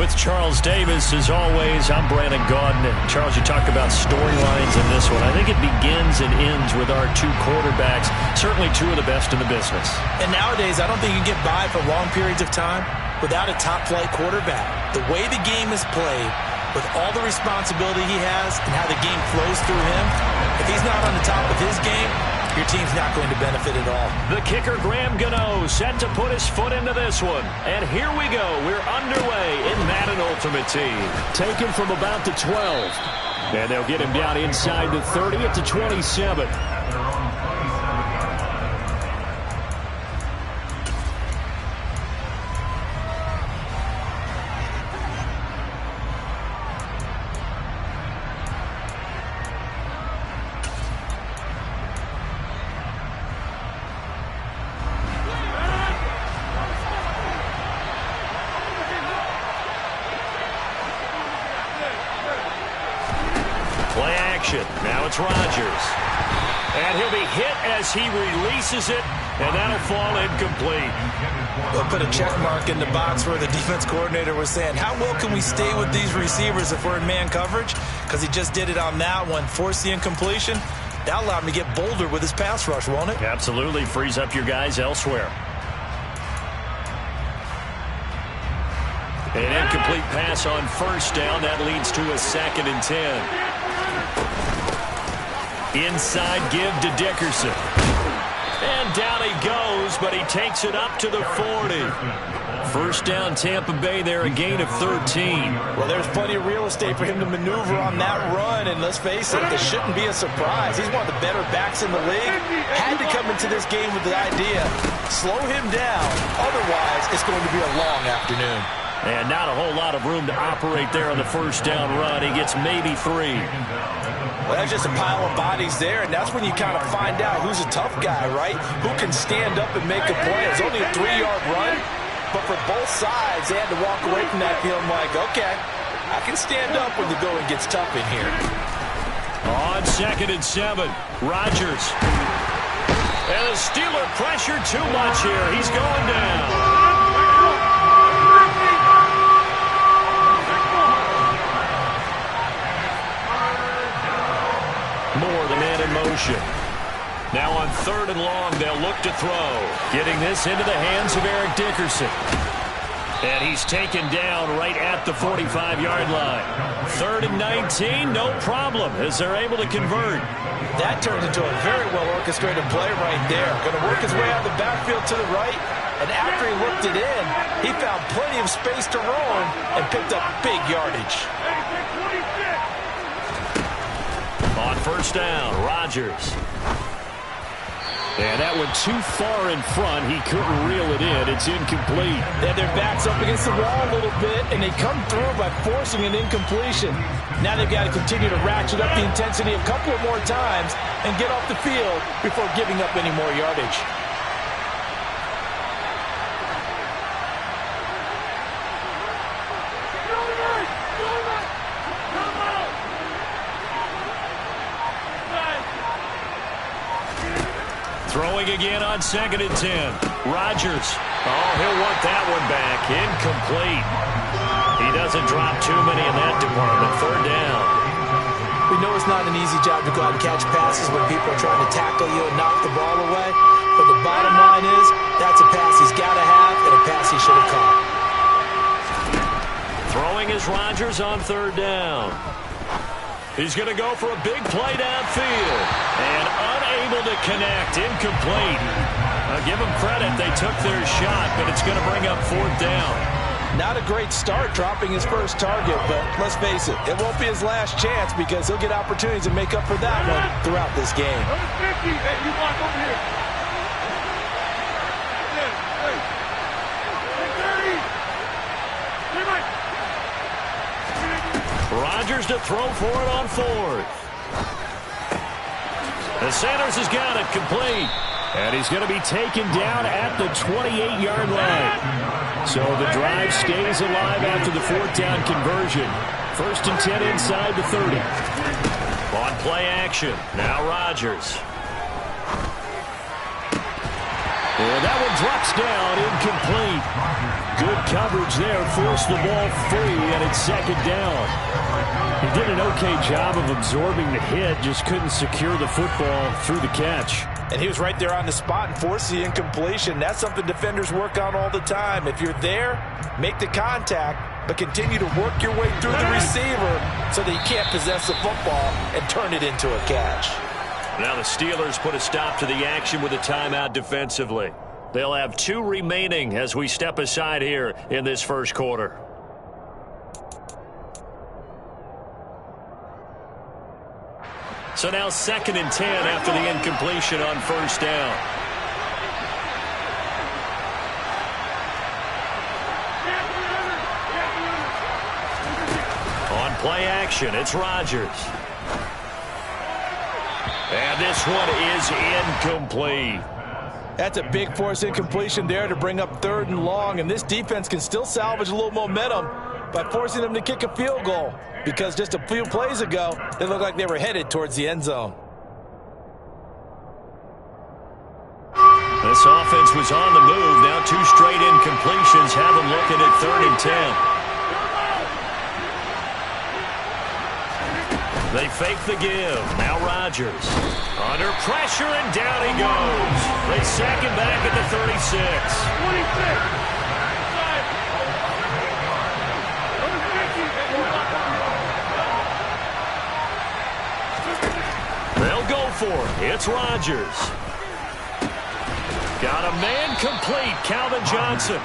With Charles Davis, as always, I'm Brandon Gaudin. Charles, you talked about storylines in this one. I think it begins and ends with our two quarterbacks, certainly two of the best in the business. And nowadays, I don't think you can get by for long periods of time without a top-flight quarterback. The way the game is played, with all the responsibility he has and how the game flows through him, if he's not on the top of his game, your team's not going to benefit at all. The kicker, Graham Gano, set to put his foot into this one. And here we go. We're underway in Madden Ultimate Team. Taken from about the 12. And they'll get him down inside the 30 at the 27. Play action. Now it's Rodgers. And he'll be hit as he releases it, and that'll fall incomplete. They'll put a check mark in the box where the defense coordinator was saying, how well can we stay with these receivers if we're in man coverage? Because he just did it on that one, forced the incompletion. That'll allow him to get bolder with his pass rush, won't it? Absolutely. Frees up your guys elsewhere. An incomplete pass on first down. That leads to a 2nd and 10. Inside give to Dickerson. And down he goes, but he takes it up to the 40. First down Tampa Bay there, a gain of 13. Well, there's plenty of real estate for him to maneuver on that run, and let's face it, this shouldn't be a surprise. He's one of the better backs in the league. Had to come into this game with the idea, slow him down, otherwise it's going to be a long afternoon. And not a whole lot of room to operate there on the first down run. He gets maybe 3. Well, that's just a pile of bodies there, and that's when you kind of find out who's a tough guy, right? Who can stand up and make a play. It's only a 3-yard run, but for both sides, they had to walk away from that feeling like, okay, I can stand up when the going gets tough in here. On 2nd and 7, Rodgers. And the Steeler pressure too much here. He's going down. Moore, the man in motion. Now on 3rd and long, they'll look to throw. Getting this into the hands of Eric Dickerson. And he's taken down right at the 45-yard line. 3rd and 19, no problem, as they're able to convert. That turned into a very well-orchestrated play right there. Going to work his way out of the backfield to the right, and after he looked it in, he found plenty of space to roam and picked up big yardage. On first down, Rodgers. And that went too far in front. He couldn't reel it in. It's incomplete. They had their backs up against the wall a little bit, and they come through by forcing an incompletion. Now they've got to continue to ratchet up the intensity a couple of more times and get off the field before giving up any more yardage. Throwing again on 2nd and 10. Rodgers. Oh, he'll want that one back. Incomplete. He doesn't drop too many in that department. 3rd down. We know it's not an easy job to go out and catch passes when people are trying to tackle you and knock the ball away. But the bottom line is, that's a pass he's got to have and a pass he should have caught. Throwing is Rodgers on 3rd down. He's going to go for a big play downfield. And unable to connect. Incomplete. Give them credit. They took their shot, but it's going to bring up 4th down. Not a great start dropping his first target, but let's face it, it won't be his last chance because he'll get opportunities to make up for that one throughout this game. Rodgers to throw for it on 4th. The Sanders has got it complete. And he's going to be taken down at the 28-yard line. So the drive stays alive after the 4th down conversion. 1st and 10 inside the 30. On play action. Now Rodgers. And that one drops down, incomplete. Good coverage there, forced the ball free, and it's second down. He did an okay job of absorbing the hit, just couldn't secure the football through the catch. And he was right there on the spot and forced the incompletion. That's something defenders work on all the time. If you're there, make the contact, but continue to work your way through the receiver so that you can't possess the football and turn it into a catch. Now the Steelers put a stop to the action with a timeout defensively. They'll have 2 remaining as we step aside here in this first quarter. So now 2nd and 10 after the incompletion on first down. On play action, it's Rodgers. And this one is incomplete. That's a big force incompletion there to bring up 3rd and long, and this defense can still salvage a little momentum by forcing them to kick a field goal, because just a few plays ago, they looked like they were headed towards the end zone. This offense was on the move. Now 2 straight incompletions have them looking at 3rd and 10. They fake the give. Now Rodgers. Under pressure, and down he goes. They sack him back at the 36. 26. They'll go for it. It's Rodgers. Got a man complete, Calvin Johnson.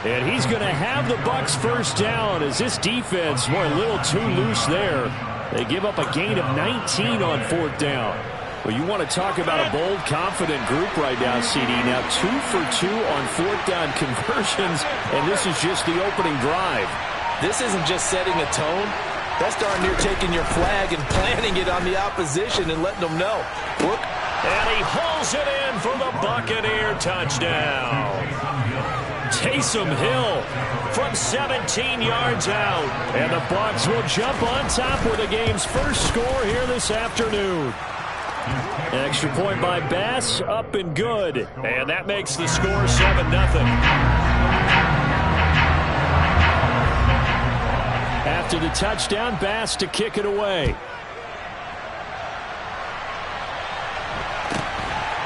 And he's going to have the Bucs first down as this defense were a little too loose there. They give up a gain of 19 on 4th down. Well, you want to talk about a bold, confident group right now, CD. Now 2 for 2 on 4th down conversions, and this is just the opening drive. This isn't just setting a tone. That's darn near taking your flag and planting it on the opposition and letting them know. Look. And he hauls it in for the Buccaneer touchdown. Taysom Hill from 17 yards out. And the Bucs will jump on top with the game's first score here this afternoon. Extra point by Bass, up and good. And that makes the score 7-0. After the touchdown, Bass to kick it away.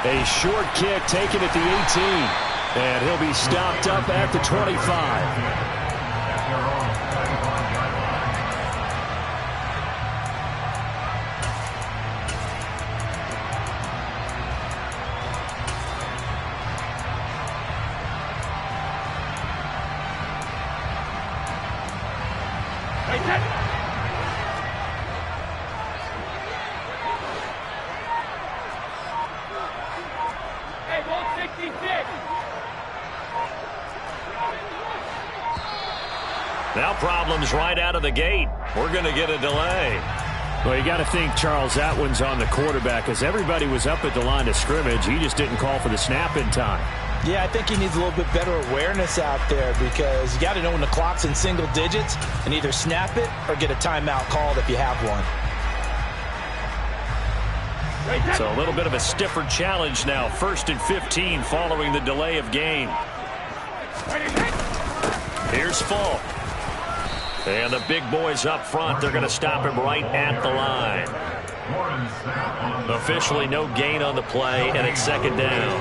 A short kick taken at the 18. And he'll be stopped up at the 25. Now problems right out of the gate. We're going to get a delay. Well, you got to think, Charles, that one's on the quarterback, as everybody was up at the line of scrimmage. He just didn't call for the snap in time. Yeah, I think he needs a little bit better awareness out there, because you got to know when the clock's in single digits and either snap it or get a timeout called if you have one. So a little bit of a stiffer challenge now. 1st and 15 following the delay of game. Here's Falk. And the big boys up front, they're going to stop him right at the line. Officially no gain on the play, and it's 2nd down.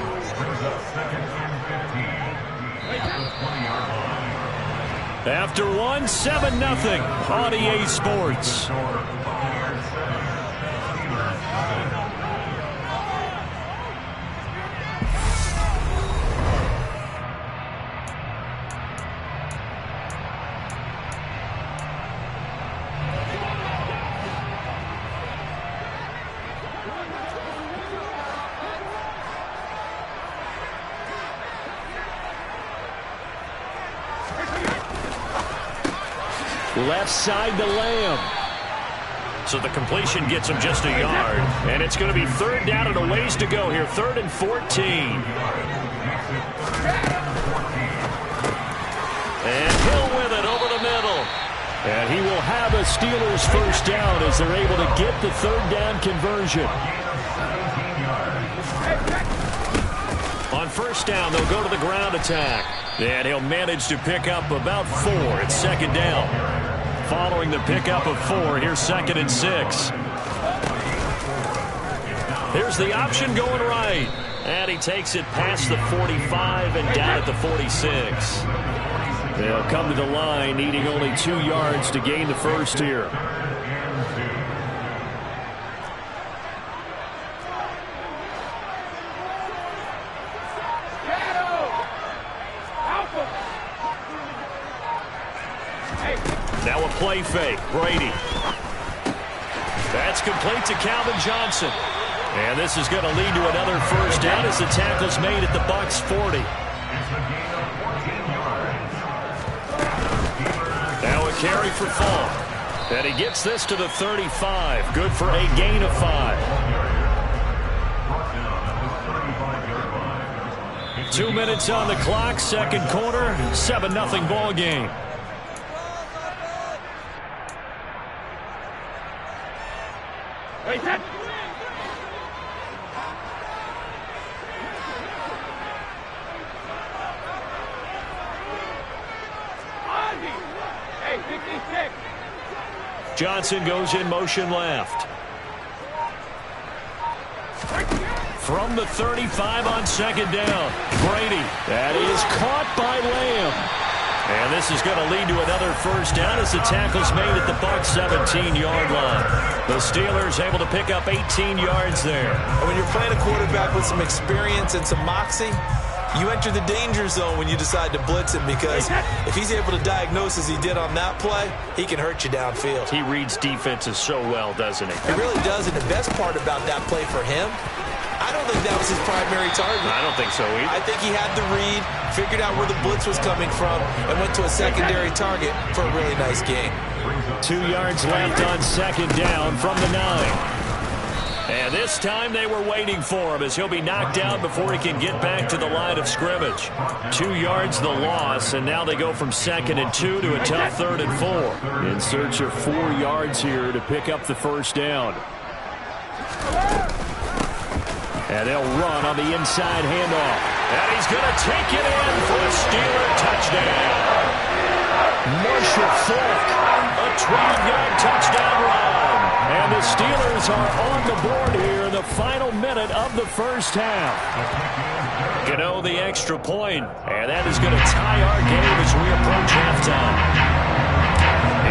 After one, 7-0 on EA Sports. Left side to Lamb. So the completion gets him just a yard. And it's going to be 3rd down and a ways to go here. 3rd and 14. And Hill with it over the middle. And he will have a Steelers first down as they're able to get the 3rd down conversion. On first down, they'll go to the ground attack. And he'll manage to pick up about 4. It's second down. Following the pickup of 4, here's 2nd and 6. Here's the option going right. And he takes it past the 45 and down at the 46. They'll come to the line needing only 2 yards to gain the first here. Now a play fake. Brady. That's complete to Calvin Johnson. And this is going to lead to another first down as the tackle's made at the Bucs 40. Now a carry for Falk. And he gets this to the 35. Good for a gain of 5. 2 minutes on the clock, second quarter, 7-0 ball game. Johnson goes in motion left. From the 35 on second down. Brady. That is caught by Lamb. And this is going to lead to another first down as the tackle's made at the Bucs 17-yard line. The Steelers able to pick up 18 yards there. And when you're playing a quarterback with some experience and some moxie, you enter the danger zone when you decide to blitz him, because if he's able to diagnose as he did on that play, he can hurt you downfield. He reads defenses so well, doesn't he? He really does, and the best part about that play for him, I don't think that was his primary target. I don't think so either. I think he had the read, figured out where the blitz was coming from, and went to a secondary target for a really nice gain. 2 yards left on second down from the 9. And this time they were waiting for him as he'll be knocked out before he can get back to the line of scrimmage. 2 yards the loss, and now they go from 2nd and 2 to a tough 3rd and 4. In search of 4 yards here to pick up the first down. And they'll run on the inside handoff. And he's going to take it in for a Steeler touchdown. Marshall Falk, a 12-yard touchdown run. And the Steelers are on the board here in the final minute of the first half. Gano the extra point, and that is going to tie our game as we approach halftime.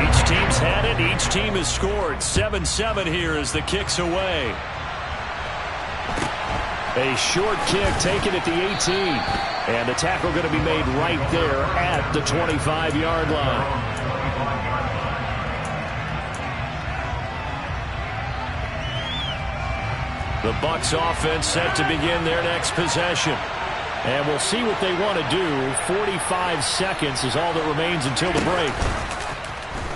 Each team's had it. Each team has scored. 7-7 here as the kick's away. A short kick taken at the 18. And the tackle going to be made right there at the 25-yard line. The Bucs offense set to begin their next possession. And we'll see what they want to do. 45 seconds is all that remains until the break.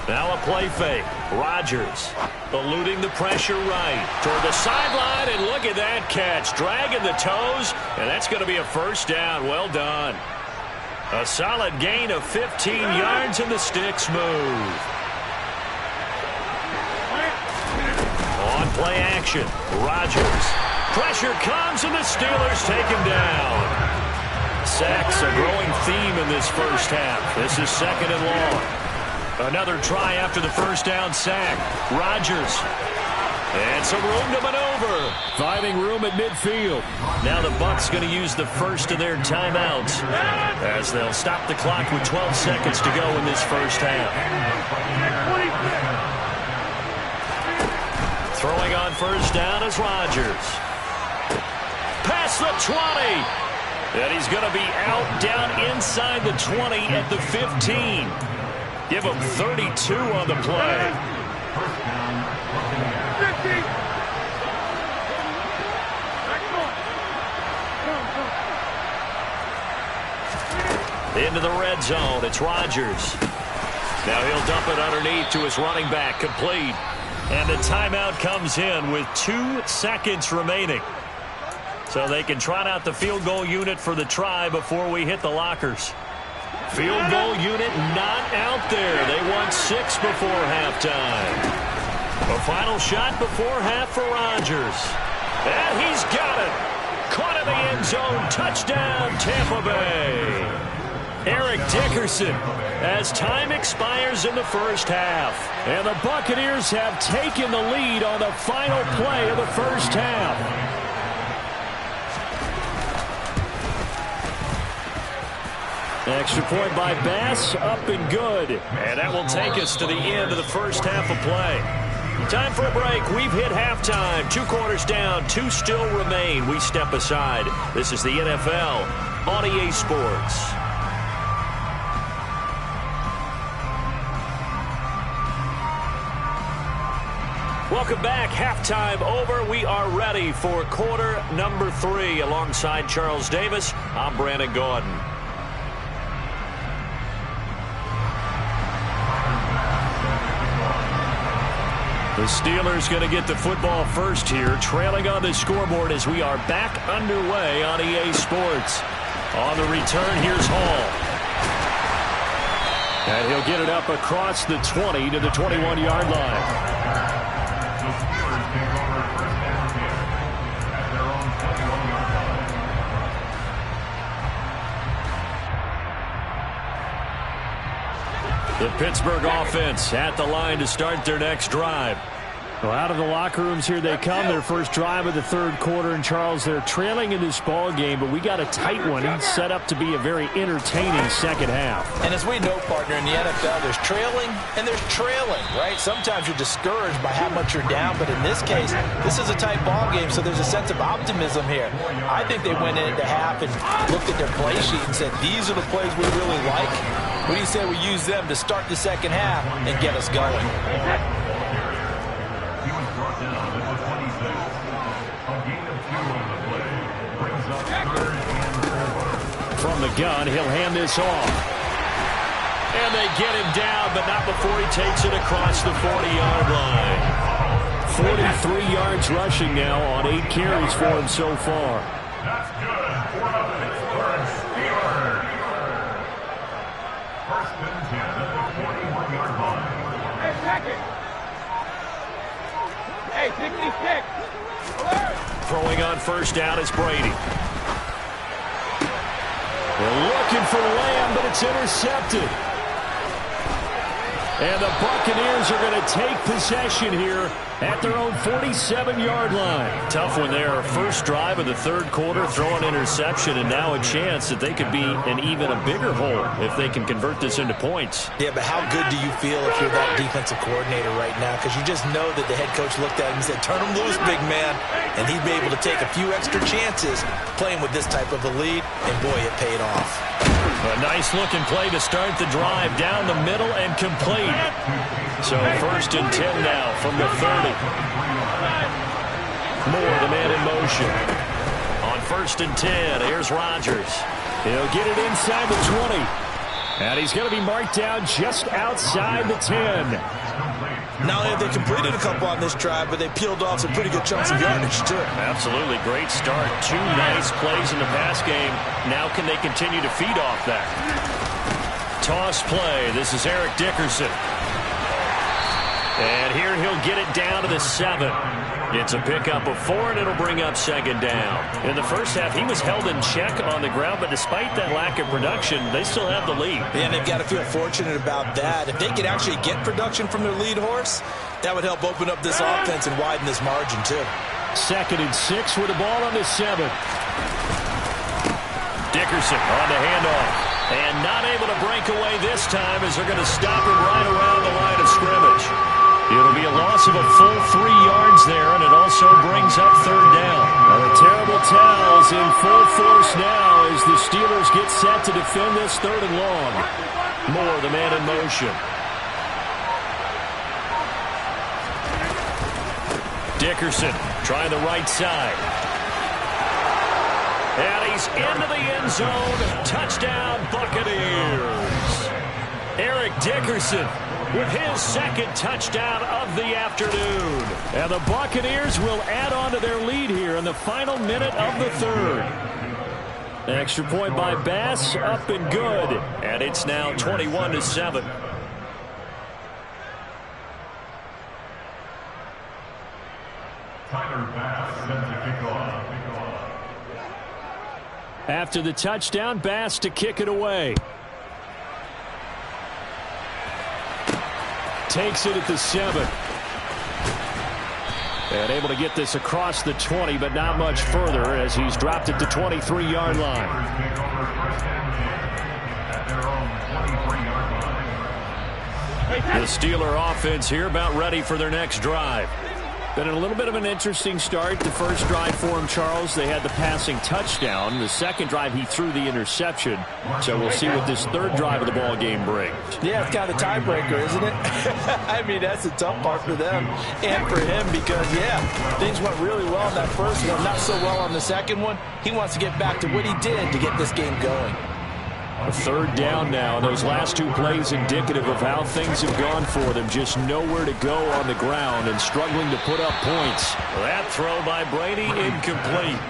Now a play fake. Rodgers eluding the pressure right toward the sideline, and look at that catch. Dragging the toes, and that's going to be a first down. Well done. A solid gain of 15 yards, and the sticks move. On play action, Rodgers. Pressure comes, and the Steelers take him down. Sacks a growing theme in this first half. This is 2nd and long. Another try after the first down sack. Rodgers. And some room to maneuver. Finding room at midfield. Now the Bucs going to use the first of their timeouts as they'll stop the clock with 12 seconds to go in this first half. Throwing on first down is Rodgers. Past the 20. And he's going to be out down inside the 20 at the 15. Give him 32 on the play. Into the red zone. It's Rodgers. Now he'll dump it underneath to his running back. Complete. And the timeout comes in with 2 seconds remaining. So they can trot out the field goal unit for the try before we hit the lockers. Field goal unit not out there. They won 6 before halftime. A final shot before half for Rodgers. And he's got it. Caught in the end zone. Touchdown, Tampa Bay. Eric Dickerson as time expires in the first half. And the Buccaneers have taken the lead on the final play of the first half. Extra point by Bass, up and good. And that will take us to the end of the first half of play. Time for a break. We've hit halftime. 2 quarters down, 2 still remain. We step aside. This is the NFL on EA Sports. Welcome back. Halftime over. We are ready for quarter number 3. Alongside Charles Davis, I'm Brandon Gaudin. The Steelers going to get the football first here, trailing on the scoreboard as we are back underway on EA Sports. On the return, here's Hall. And he'll get it up across the 20 to the 21-yard line. The Pittsburgh offense at the line to start their next drive. Well, out of the locker rooms here they come. Their first drive of the third quarter. And, Charles, they're trailing in this ball game, but we got a tight one. It's set up to be a very entertaining second half. And as we know, partner, in the NFL, there's trailing and there's trailing, right? Sometimes you're discouraged by how much you're down, but in this case, this is a tight ball game, so there's a sense of optimism here. I think they went into half and looked at their play sheet and said, these are the plays we really like. What do you say we use them to start the second half and get us going? From the gun, he'll hand this off. And they get him down, but not before he takes it across the 40-yard line. 43 yards rushing now on 8 carries for him so far. That's good. 4 of it for Steelers. First and 10 at the 41-yard line. Hey, second. Hey, 66. Throwing on first down is Brady. They're looking for Lamb, but it's intercepted. And the Buccaneers are going to take possession here at their own 47-yard line. Tough one there. First drive of the third quarter, throw an interception, and now a chance that they could be in even a bigger hole if they can convert this into points. Yeah, but how good do you feel if you're that defensive coordinator right now? Because you just know that the head coach looked at him and said, turn him loose, big man. And he'd be able to take a few extra chances playing with this type of a lead, and boy, it paid off. A nice-looking play to start the drive down the middle and complete. So first and 10 now from the 30. Moore, the man in motion. On first and 10, here's Rodgers. He'll get it inside the 20. And he's going to be marked down just outside the 10. Not only have they completed a couple on this drive, but they peeled off some pretty good chunks of yardage, too. Absolutely. Great start. 2 nice plays in the pass game. Now can they continue to feed off that? Toss play. This is Eric Dickerson. And here he'll get it down to the 7. It's a pickup of 4, and it'll bring up second down. In the first half, he was held in check on the ground, but despite that lack of production, they still have the lead. And they've got to feel fortunate about that. If they could actually get production from their lead horse, that would help open up this offense and widen this margin, too. Second and 6 with the ball on the 7. Dickerson on the handoff. And not able to break away this time as they're going to stop him right around the line of scrimmage. It'll be a loss of a full 3 yards there, and it also brings up third down. Now the terrible towels in full force now as the Steelers get set to defend this third and long. Moore, the man in motion. Dickerson trying the right side. And he's into the end zone. Touchdown, Buccaneers. Eric Dickerson with his second touchdown of the afternoon. And the Buccaneers will add on to their lead here in the final minute of the third. Extra point by Bass, up and good. And it's now 21-7. Tyler Bass sends the kickoff. After the touchdown, Bass to kick it away. Takes it at the 7. And able to get this across the 20, but not much further as he's dropped it to 23-yard line. The Steeler offense here about ready for their next drive. Been a little bit of an interesting start. The first drive for him, Charles, they had the passing touchdown. The second drive, he threw the interception. So we'll see what this third drive of the ball game brings. Yeah, it's kind of a tiebreaker, isn't it? I mean, that's the tough part for them and for him because, yeah, things went really well in that first one, not so well on the second one. He wants to get back to what he did to get this game going. A third down now. Those last two plays indicative of how things have gone for them. Just nowhere to go on the ground and struggling to put up points. That throw by Brady incomplete.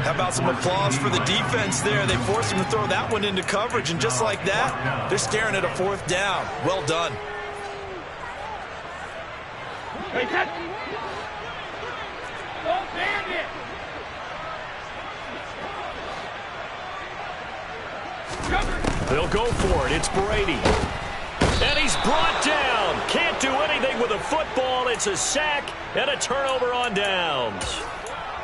How about some applause for the defense there? They forced him to throw that one into coverage, and just like that, they're staring at a fourth down. Well done. Don't stand it. They'll go for it. It's Brady. And he's brought down. Can't do anything with a football. It's a sack and a turnover on downs.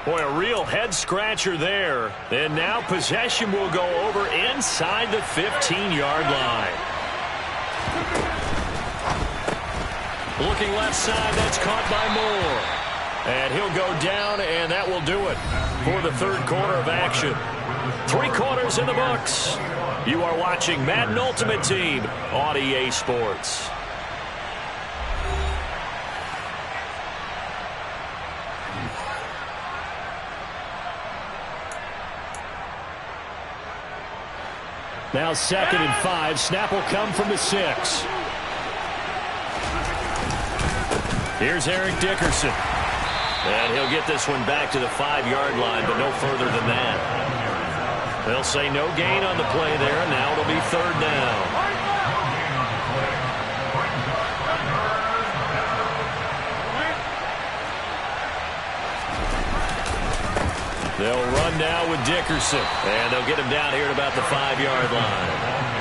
Boy, a real head-scratcher there. And now possession will go over inside the 15-yard line. Looking left side, that's caught by Moore. And he'll go down, and that will do it for the third quarter of action. 3 quarters in the books. You are watching Madden Ultimate Team on EA Sports. Now 2nd and 5. Snap will come from the 6. Here's Eric Dickerson. And he'll get this one back to the 5-yard line, but no further than that. They'll say no gain on the play there. Now it'll be 3rd down. They'll run now with Dickerson. And they'll get him down here at about the 5-yard line.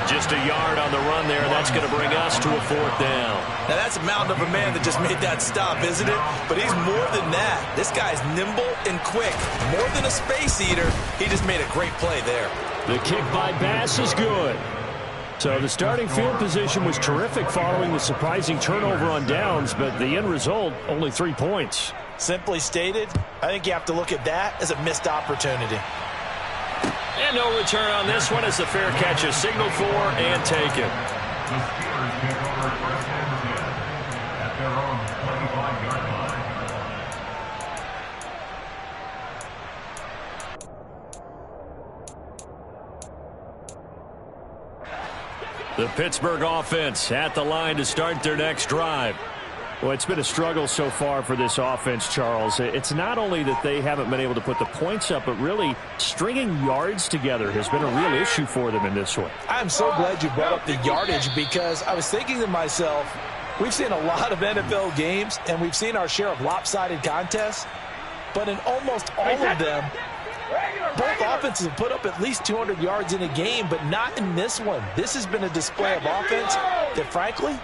Just a yard on the run there. That's going to bring us to a 4th down. Now, that's a mountain of a man that just made that stop, isn't it? But he's more than that. This guy's nimble and quick. More than a space eater. He just made a great play there. The kick by Bass is good. So the starting field position was terrific following the surprising turnover on downs, but the end result, only 3 points. Simply stated, I think you have to look at that as a missed opportunity. And no return on this one as the fair catch is signaled for and taken. The Pittsburgh offense at the line to start their next drive. Well, it's been a struggle so far for this offense, Charles. It's not only that they haven't been able to put the points up, but really stringing yards together has been a real issue for them in this one. I'm so glad you brought up the yardage because I was thinking to myself, we've seen a lot of NFL games, and we've seen our share of lopsided contests, but in almost all of them, both offenses have put up at least 200 yards in a game, but not in this one. This has been a display of offense that, frankly,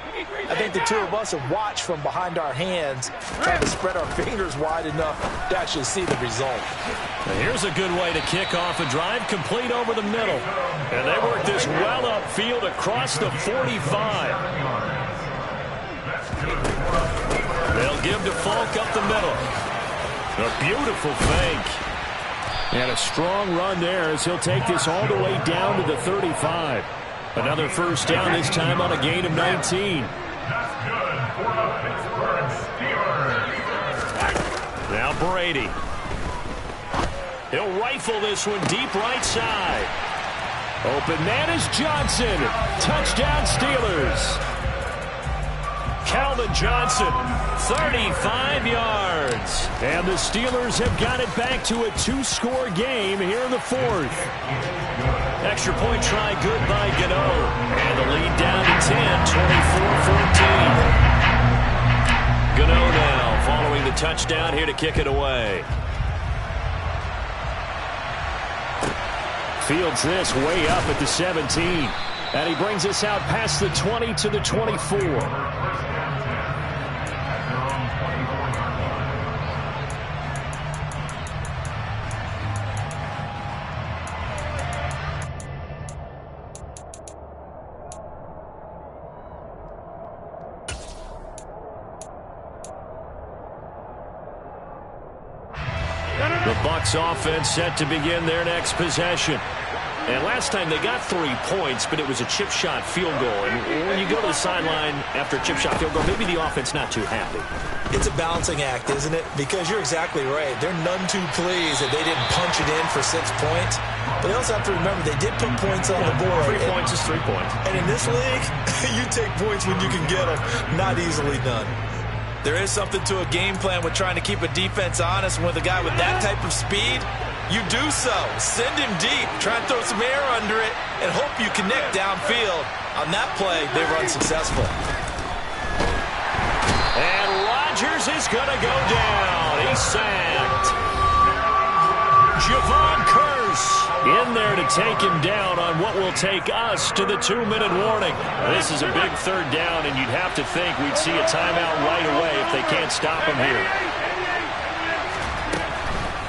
I think the two of us have watched from behind our hands, trying to spread our fingers wide enough to actually see the result. Now here's a good way to kick off a drive, complete over the middle. And they work this well upfield across the 45. They'll give to Falk up the middle. A beautiful fake. And a strong run there as he'll take this all the way down to the 35. Another first down, this time on a gain of 19. That's good for the Pittsburgh Steelers. Now Brady. He'll rifle this one deep right side. Open man is Johnson. Touchdown Steelers. Calvin Johnson, 35 yards. And the Steelers have got it back to a 2-score game here in the 4th. Extra point try good by Gano. And the lead down to 10, 24-14. Gano now following the touchdown here to kick it away. Fields this way up at the 17. And he brings us out past the 20 to the 24. The Bucs offense set to begin their next possession. And last time they got 3 points, but it was a chip shot field goal. And when you go to the sideline after a chip shot field goal, maybe the offense not too happy. It's a balancing act, isn't it? Because you're exactly right. They're none too pleased that they didn't punch it in for 6 points. But they also have to remember they did put points on the board. 3 points is 3 points. And in this league, you take points when you can get them. Not easily done. There is something to a game plan with trying to keep a defense honest. With a guy with that type of speed, you do so. Send him deep. Try and throw some air under it and hope you connect downfield. On that play, they were unsuccessful. And Rodgers is going to go down. He's sacked. Javon Curse in there to take him down on what will take us to the 2-minute warning. This is a big 3rd down, and you'd have to think we'd see a timeout right away if they can't stop him here.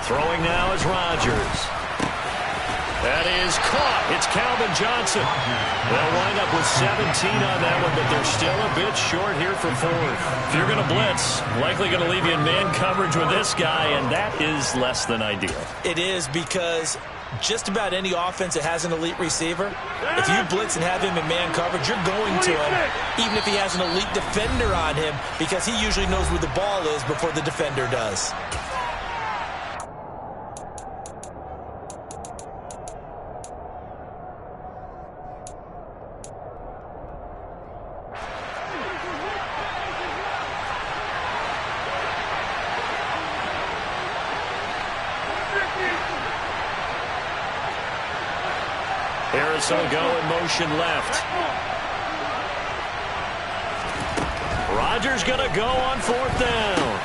Throwing now is Rodgers. That is caught. It's Calvin Johnson. They'll wind up with 17 on that one, but they're still a bit short here for 4th. If you're going to blitz, likely going to leave you in man coverage with this guy, and that is less than ideal. It is, because just about any offense that has an elite receiver, if you blitz and have him in man coverage, you're going to him, even if he has an elite defender on him, because he usually knows where the ball is before the defender does. Harrison go in motion left. Rodgers going to go on 4th down.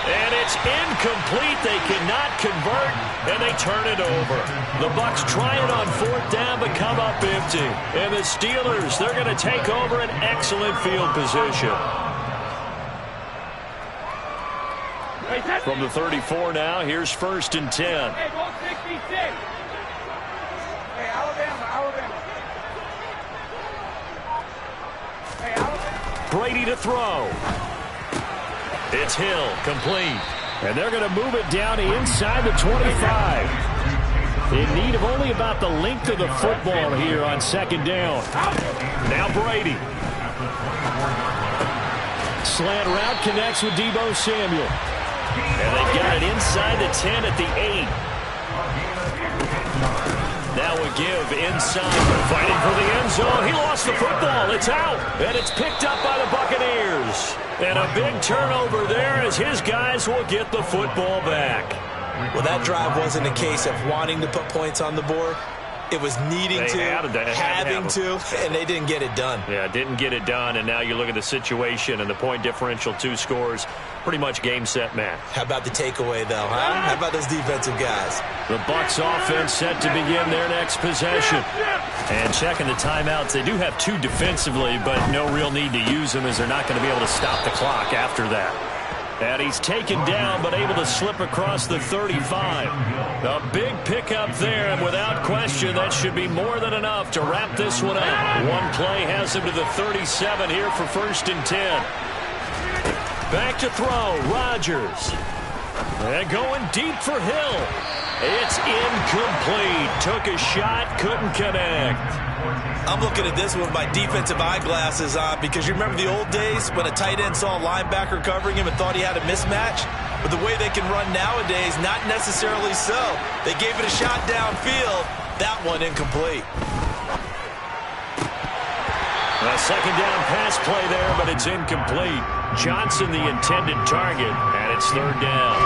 And it's incomplete. They cannot convert, and they turn it over. The Bucs try it on 4th down, but come up empty. And the Steelers, they're going to take over an excellent field position. From the 34 now, here's 1st and 10. Hey, 166. Hey, Alabama. Hey, Alabama. Brady to throw. It's Hill, complete. And they're going to move it down to inside the 25. In need of only about the length of the football here on 2nd down. Now Brady. Slant route connects with Deebo Samuel. And they got it inside the 10 at the 8. Now a give inside. Fighting for the end zone. He lost the football. It's out. And it's picked up by the Buccaneers. And a big turnover there as his guys will get the football back. Well, that drive wasn't a case of wanting to put points on the board. It was needing to, having to, and they didn't get it done. Yeah, didn't get it done, and now you look at the situation and the point differential, 2 scores, pretty much game, set, match. How about the takeaway, though, huh? How about those defensive guys? The Bucs offense set to begin their next possession. And checking the timeouts, they do have 2 defensively, but no real need to use them as they're not going to be able to stop the clock after that. And he's taken down, but able to slip across the 35. A big pickup there, and without question, that should be more than enough to wrap this one up. One play has him to the 37 here for 1st and 10. Back to throw, Rodgers. And going deep for Hill. It's incomplete. Took a shot, couldn't connect. I'm looking at this with my defensive eyeglasses on, because you remember the old days when a tight end saw a linebacker covering him and thought he had a mismatch? But the way they can run nowadays, not necessarily so. They gave it a shot downfield. That one incomplete. A 2nd down pass play there, but it's incomplete. Johnson the intended target, and it's 3rd down.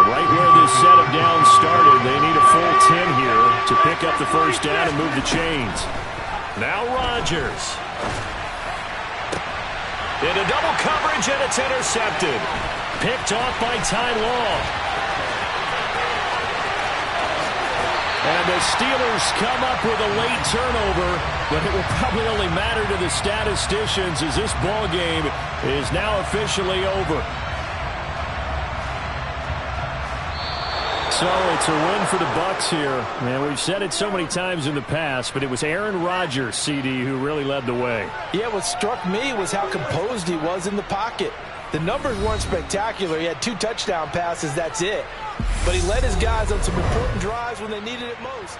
Right where this set of downs started, they need a full 10 here to pick up the 1st down and move the chains. Now Rodgers. Into double coverage, and it's intercepted. Picked off by Ty Law. And The Steelers come up with a late turnover, but it will probably only matter to the statisticians as this ball game is now officially over. So it's a win for the Bucs here. Man, we've said it so many times in the past, but it was Aaron Rodgers, CD, who really led the way. Yeah, what struck me was how composed he was in the pocket. The numbers weren't spectacular. He had 2 touchdown passes, that's it. But he led his guys on some important drives when they needed it most.